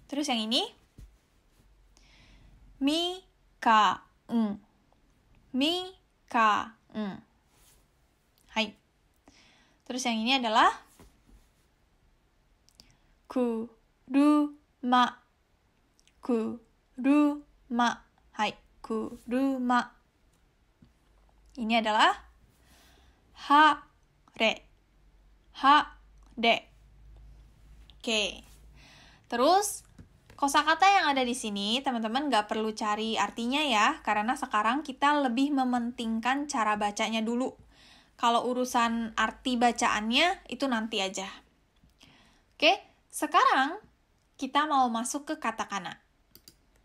Terus yang ini, mi, ka, en. Mi, ka, en. Hai. Terus yang ini adalah kuruma. Kuruma. Hai, kuruma. Ini adalah hare. Hare. Oke. Terus kosakata yang ada di sini, teman-teman nggak perlu cari artinya ya, karena sekarang kita lebih mementingkan cara bacanya dulu. Kalau urusan arti bacaannya, itu nanti aja. Oke, sekarang kita mau masuk ke katakana.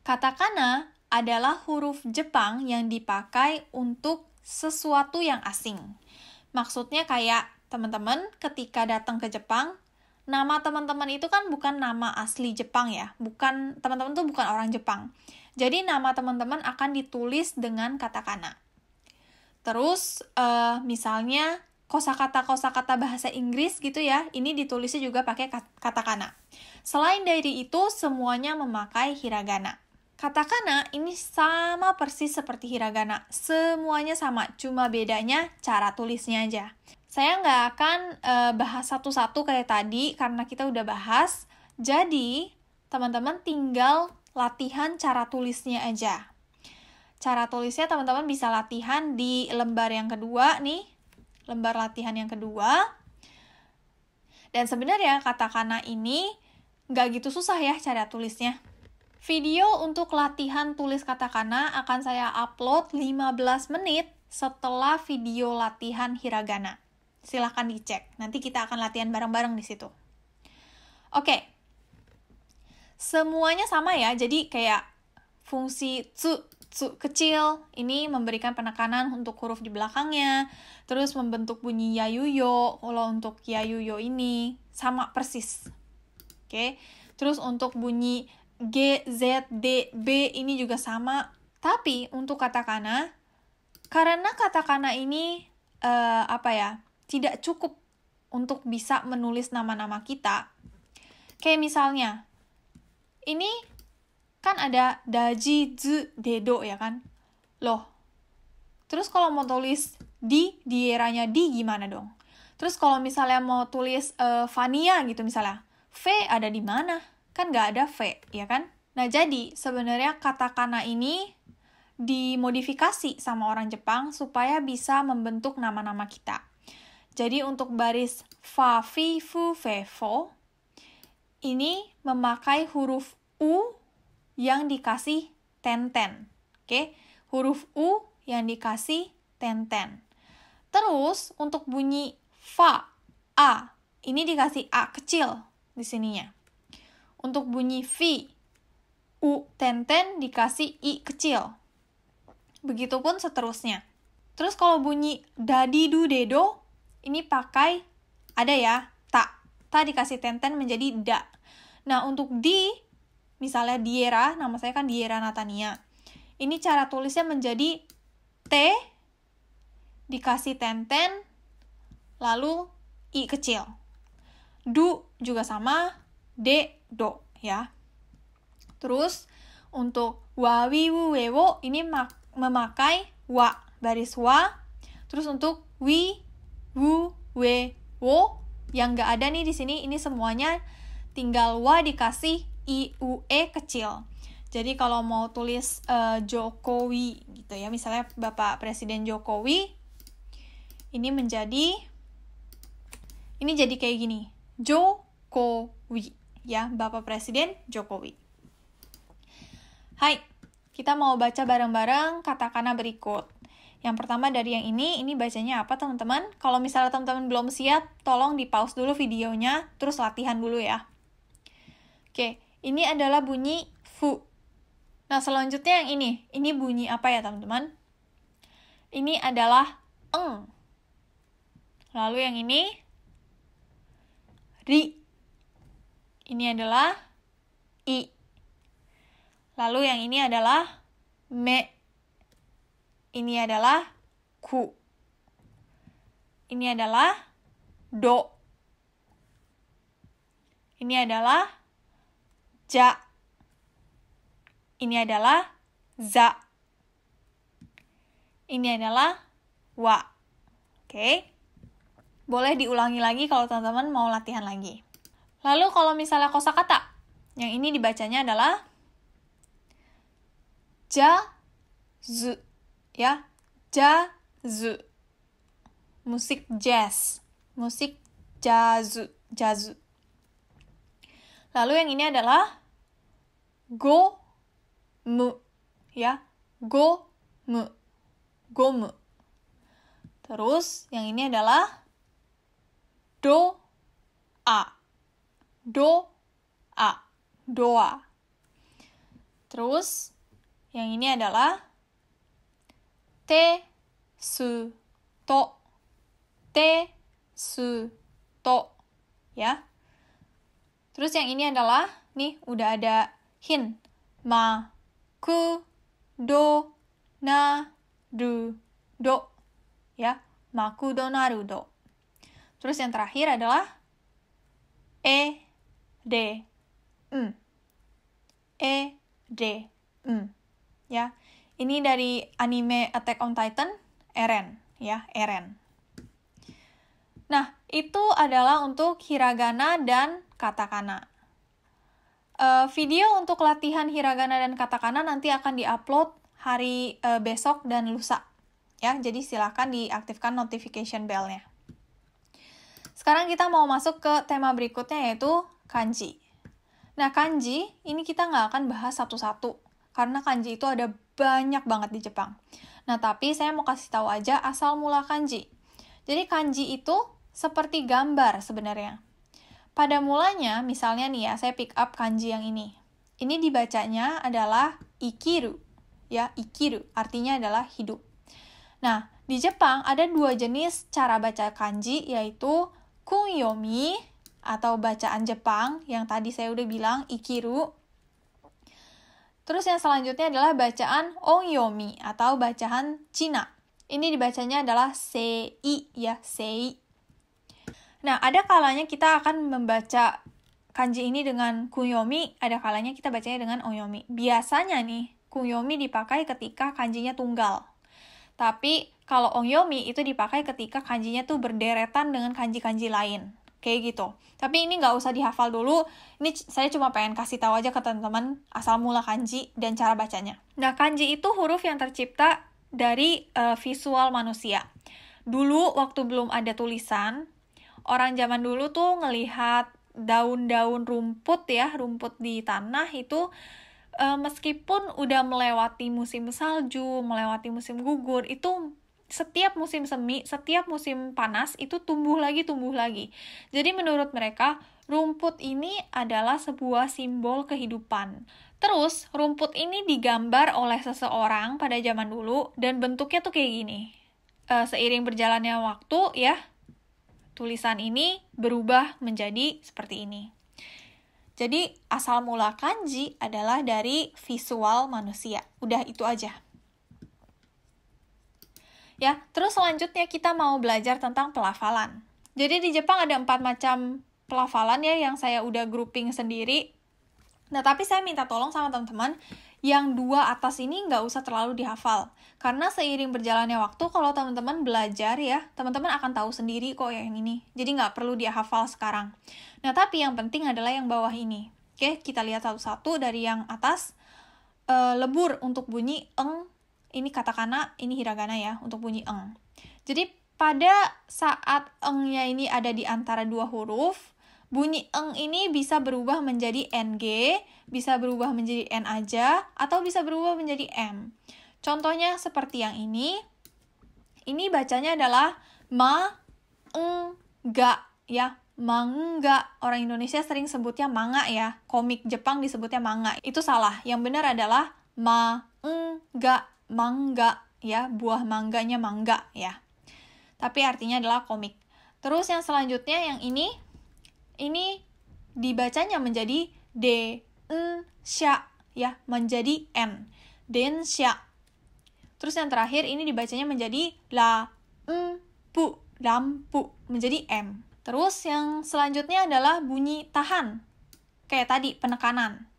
Katakana adalah huruf Jepang yang dipakai untuk sesuatu yang asing. Maksudnya kayak teman-teman ketika datang ke Jepang, nama teman-teman itu kan bukan nama asli Jepang ya. Teman-teman tuh bukan orang Jepang. Jadi nama teman-teman akan ditulis dengan katakana. Terus misalnya kosakata bahasa Inggris gitu ya, ini ditulisnya juga pakai katakana. Selain dari itu, semuanya memakai hiragana. Katakana ini sama persis seperti hiragana. Semuanya sama, cuma bedanya cara tulisnya aja. Saya nggak akan bahas satu-satu kayak tadi, karena kita udah bahas. Jadi, teman-teman tinggal latihan cara tulisnya aja. Cara tulisnya teman-teman bisa latihan di lembar yang kedua nih. Lembar latihan yang kedua. Dan sebenarnya katakana ini nggak gitu susah ya cara tulisnya. Video untuk latihan tulis katakana akan saya upload 15 menit setelah video latihan hiragana. Silahkan dicek. Nanti kita akan latihan bareng-bareng di situ. Oke. Semuanya sama ya. Jadi kayak fungsi tsu kecil ini memberikan penekanan untuk huruf di belakangnya. Terus membentuk bunyi yayuyo. Kalau untuk yayuyo ini sama persis. Oke. Terus untuk bunyi G, Z, D, B ini juga sama. Tapi untuk katakana, karena katakana ini tidak cukup untuk bisa menulis nama-nama kita. Kayak misalnya, ini kan ada daji, zu, dedo ya kan? Loh, terus kalau mau tulis di eranya di gimana dong? Terus kalau misalnya mau tulis Vania gitu misalnya, V ada di mana? Kan nggak ada V, ya kan? Nah, jadi sebenarnya katakana ini dimodifikasi sama orang Jepang supaya bisa membentuk nama-nama kita. Jadi untuk baris fa, fi, fu, fe, fo, ini memakai huruf U yang dikasih tenten. Oke? Huruf U yang dikasih tenten. Terus untuk bunyi fa, a, ini dikasih a kecil di sininya. Untuk bunyi V, U tenten dikasih I kecil. Begitupun seterusnya. Terus kalau bunyi dadi du dedo, ini pakai, ada ya, ta. Ta dikasih tenten menjadi da. Nah, untuk di, misalnya Diera, nama saya kan Diera Natania. Ini cara tulisnya menjadi T, dikasih tenten, lalu I kecil. Du juga sama, D, do, ya. Terus, untuk wa, wi, wu, we, wo, ini memakai wa, baris wa. Terus untuk wi, wu, we, wo, yang nggak ada nih di sini, ini semuanya tinggal wa dikasih i, u, e kecil. Jadi kalau mau tulis Jokowi, gitu ya, misalnya Bapak Presiden Jokowi, ini jadi kayak gini, Jokowi. Ya, Bapak Presiden Jokowi. Hai, kita mau baca bareng-bareng katakana berikut. Yang pertama dari yang ini bacanya apa teman-teman? Kalau misalnya teman-teman belum siap, tolong di-pause dulu videonya, terus latihan dulu ya. Oke, ini adalah bunyi fu. Nah, selanjutnya yang ini bunyi apa ya teman-teman? Ini adalah eng. Lalu yang ini, ri. Ini adalah I. Lalu yang ini adalah me. Ini adalah ku. Ini adalah do. Ini adalah ja. Ini adalah za. Ini adalah wa. Oke. Boleh diulangi lagi kalau teman-teman mau latihan lagi. Lalu kalau misalnya kosakata, yang ini dibacanya adalah ja-zu. Ya, ja-zu. Musik jazz. Musik jazz. Jazz. Lalu yang ini adalah go-mu. Ya, go-mu. Gomu. Terus yang ini adalah do-a. Do-a. Doa. Terus yang ini adalah te-su-to. Te-su-to. Ya. Terus yang ini adalah, nih udah ada hin. Ma, ku, do, na, du, do. Ya, maku do naru do. Terus yang terakhir adalah de, de, ya. Ini dari anime Attack on Titan, Eren, ya, Eren. Nah, itu adalah untuk hiragana dan katakana. Video untuk latihan hiragana dan katakana nanti akan diupload hari besok dan lusa. Ya, jadi silakan diaktifkan notification bell-nya. Sekarang kita mau masuk ke tema berikutnya, yaitu kanji. Nah, kanji ini kita nggak akan bahas satu-satu, karena kanji itu ada banyak banget di Jepang. Nah, tapi saya mau kasih tahu aja asal mula kanji. Jadi kanji itu seperti gambar sebenarnya. Pada mulanya, misalnya nih ya, saya pick up kanji yang ini. Ini dibacanya adalah ikiru. Ya, ikiru artinya adalah hidup. Nah, di Jepang ada dua jenis cara baca kanji, yaitu kunyomi atau bacaan Jepang, yang tadi saya udah bilang, ikiru. Terus yang selanjutnya adalah bacaan onyomi atau bacaan Cina. Ini dibacanya adalah sei, ya, sei. Nah, ada kalanya kita akan membaca kanji ini dengan kunyomi, ada kalanya kita bacanya dengan onyomi. Biasanya nih, kunyomi dipakai ketika kanjinya tunggal. Tapi kalau onyomi itu dipakai ketika kanjinya tuh berderetan dengan kanji-kanji lain. Kayak gitu. Tapi ini nggak usah dihafal dulu. Ini saya cuma pengen kasih tahu aja ke teman-teman asal mula kanji dan cara bacanya. Nah, kanji itu huruf yang tercipta dari visual manusia. Dulu waktu belum ada tulisan, orang zaman dulu tuh ngelihat daun-daun rumput ya, rumput di tanah itu meskipun udah melewati musim salju, melewati musim gugur, itu setiap musim semi, setiap musim panas itu tumbuh lagi. Jadi menurut mereka, rumput ini adalah sebuah simbol kehidupan. Terus, rumput ini digambar oleh seseorang pada zaman dulu, dan bentuknya tuh kayak gini. Seiring berjalannya waktu ya, tulisan ini berubah menjadi seperti ini. Jadi, asal mula kanji adalah dari visual manusia. Udah itu aja. Ya, terus selanjutnya kita mau belajar tentang pelafalan. Jadi di Jepang ada 4 macam pelafalan ya yang saya udah grouping sendiri. Nah, tapi saya minta tolong sama teman-teman, yang 2 atas ini nggak usah terlalu dihafal. Karena seiring berjalannya waktu, kalau teman-teman belajar ya, teman-teman akan tahu sendiri kok yang ini. Jadi nggak perlu dihafal sekarang. Nah, tapi yang penting adalah yang bawah ini. Oke, kita lihat satu-satu dari yang atas. Lebur untuk bunyi eng. Ini katakana, ini hiragana ya, untuk bunyi eng. Jadi, pada saat engnya ini ada di antara 2 huruf, bunyi eng ini bisa berubah menjadi ng, bisa berubah menjadi n aja, atau bisa berubah menjadi m. Contohnya seperti yang ini bacanya adalah ma-eng-ga, ya, mangga. Orang Indonesia sering sebutnya manga ya, komik Jepang disebutnya manga. Itu salah, yang benar adalah ma-eng-ga, mangga, ya, buah mangganya mangga, ya. Tapi artinya adalah komik. Terus yang selanjutnya yang ini dibacanya menjadi densha, ya, menjadi n. Densha. Terus yang terakhir ini dibacanya menjadi lampu, menjadi m. Terus yang selanjutnya adalah bunyi tahan. Kayak tadi, penekanan.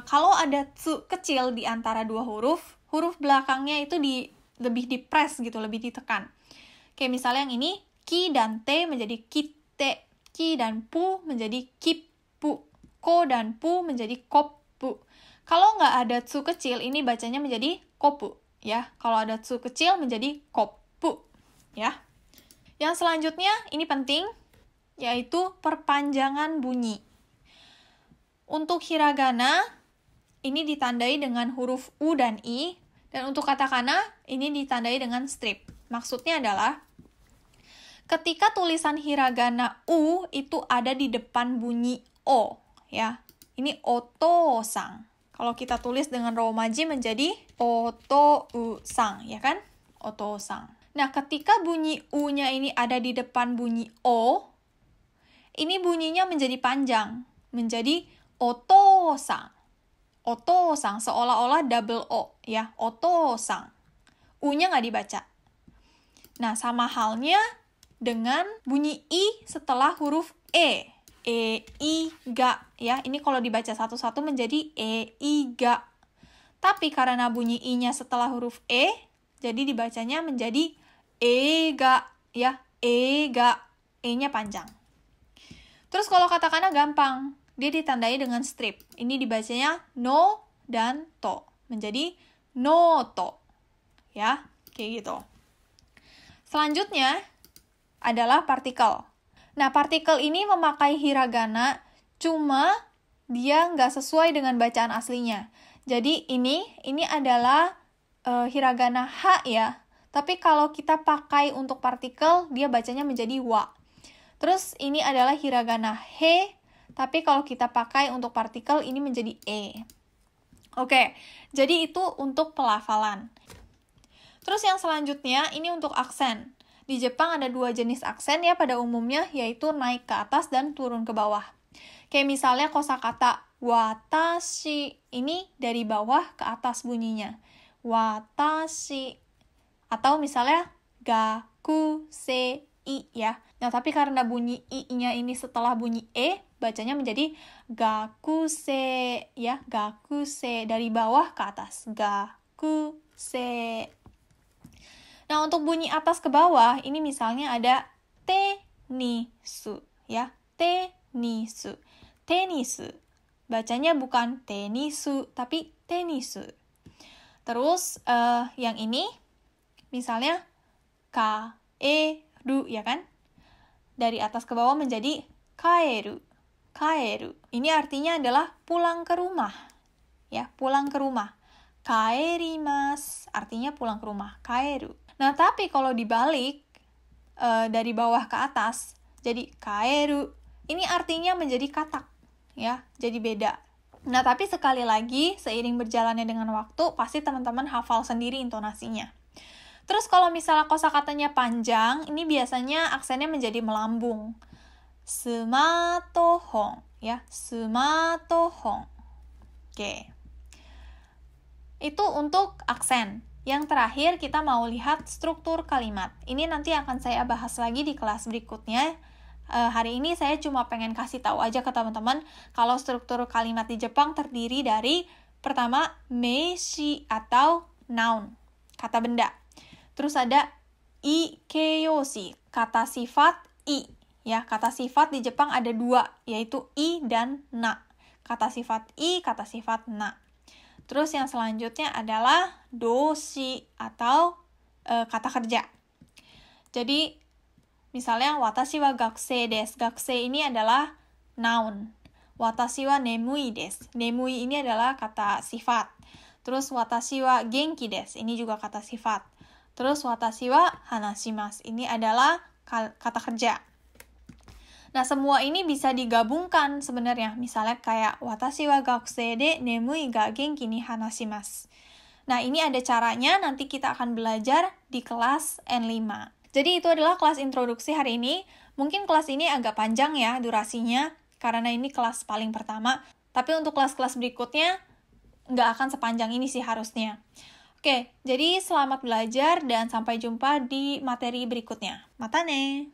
kalau ada tsu kecil di antara dua huruf, huruf belakangnya itu lebih dipres gitu, lebih ditekan. Kayak misalnya yang ini, ki dan te menjadi kitte, ki dan pu menjadi kippu, ko dan pu menjadi koppu. Kalau nggak ada tsu kecil, ini bacanya menjadi koppu, ya. Kalau ada tsu kecil menjadi koppu, ya. Yang selanjutnya, ini penting, yaitu perpanjangan bunyi. Untuk hiragana, ini ditandai dengan huruf U dan I, dan untuk katakana, ini ditandai dengan strip. Maksudnya adalah, ketika tulisan hiragana U itu ada di depan bunyi O, ya. Ini oto-sang. Kalau kita tulis dengan romaji menjadi oto-u-sang, ya kan? Oto-sang. Nah, ketika bunyi U-nya ini ada di depan bunyi O, ini bunyinya menjadi panjang, menjadi oto-sang. Oto-sang, seolah-olah double O, ya. Oto-sang. U-nya nggak dibaca. Nah, sama halnya dengan bunyi I setelah huruf E. I, ga, ya. Ini kalau dibaca satu-satu menjadi I, ga. Tapi karena bunyi I-nya setelah huruf E, jadi dibacanya menjadi ga, ya. Ga. E-nya panjang. Terus kalau katakana gampang, dia ditandai dengan strip. Ini dibacanya no dan to, menjadi noto. Ya, kayak gitu. Selanjutnya adalah partikel. Nah, partikel ini memakai hiragana, cuma dia nggak sesuai dengan bacaan aslinya. Jadi ini adalah hiragana H, ya. Tapi kalau kita pakai untuk partikel, dia bacanya menjadi wa. Terus ini adalah hiragana he, tapi kalau kita pakai untuk partikel ini menjadi e. Oke, jadi itu untuk pelafalan. Terus yang selanjutnya ini untuk aksen. Di Jepang ada dua jenis aksen ya pada umumnya, yaitu naik ke atas dan turun ke bawah. Kayak misalnya kosakata watashi, ini dari bawah ke atas bunyinya. Watashi. Atau misalnya gakusei, ya. Nah, tapi karena bunyi i-nya ini setelah bunyi e, bacanya menjadi gakusei, ya. Gakusei, dari bawah ke atas. Gakusei. Nah, untuk bunyi atas ke bawah, ini misalnya ada tenisu, ya. Tenisu. Tenisu. Bacanya bukan tenisu, tapi tenisu. Terus, yang ini, misalnya kaeru, ya kan? Dari atas ke bawah menjadi kaeru. Kaeru. Ini artinya adalah pulang ke rumah. Ya, pulang ke rumah. Kaerimasu. Artinya pulang ke rumah. Kaeru. Nah, tapi kalau dibalik dari bawah ke atas, jadi kaeru. Ini artinya menjadi katak. Ya, jadi beda. Nah, tapi sekali lagi, seiring berjalannya dengan waktu, pasti teman-teman hafal sendiri intonasinya. Terus kalau misalnya kosakatanya panjang, ini biasanya aksennya menjadi melambung. Smartphone, ya, smartphone. Oke. Itu untuk aksen. Yang terakhir kita mau lihat struktur kalimat. Ini nanti akan saya bahas lagi di kelas berikutnya. Hari ini saya cuma pengen kasih tahu aja ke teman-teman kalau struktur kalimat di Jepang terdiri dari pertama meishi atau noun, kata benda. Terus ada ikeyoshi, kata sifat i. Ya, kata sifat di Jepang ada dua, yaitu i dan na. Kata sifat i, kata sifat na. Terus yang selanjutnya adalah doshi atau kata kerja. Jadi, misalnya watashi wa gakusei desu. Gakusei ini adalah noun. Watashi wa nemui desu. Nemui ini adalah kata sifat. Terus watashi wa genki desu. Ini juga kata sifat. Terus watashi wa hanashimasu. Ini adalah kata kerja. Nah, semua ini bisa digabungkan sebenarnya. Misalnya kayak watashi wa gakusei de nemui ga genki ni hanashimasu. Nah, ini ada caranya, nanti kita akan belajar di kelas N5. Jadi itu adalah kelas introduksi hari ini. Mungkin kelas ini agak panjang ya durasinya, karena ini kelas paling pertama. Tapi untuk kelas-kelas berikutnya, nggak akan sepanjang ini sih harusnya. Oke, jadi selamat belajar dan sampai jumpa di materi berikutnya. Mata ne!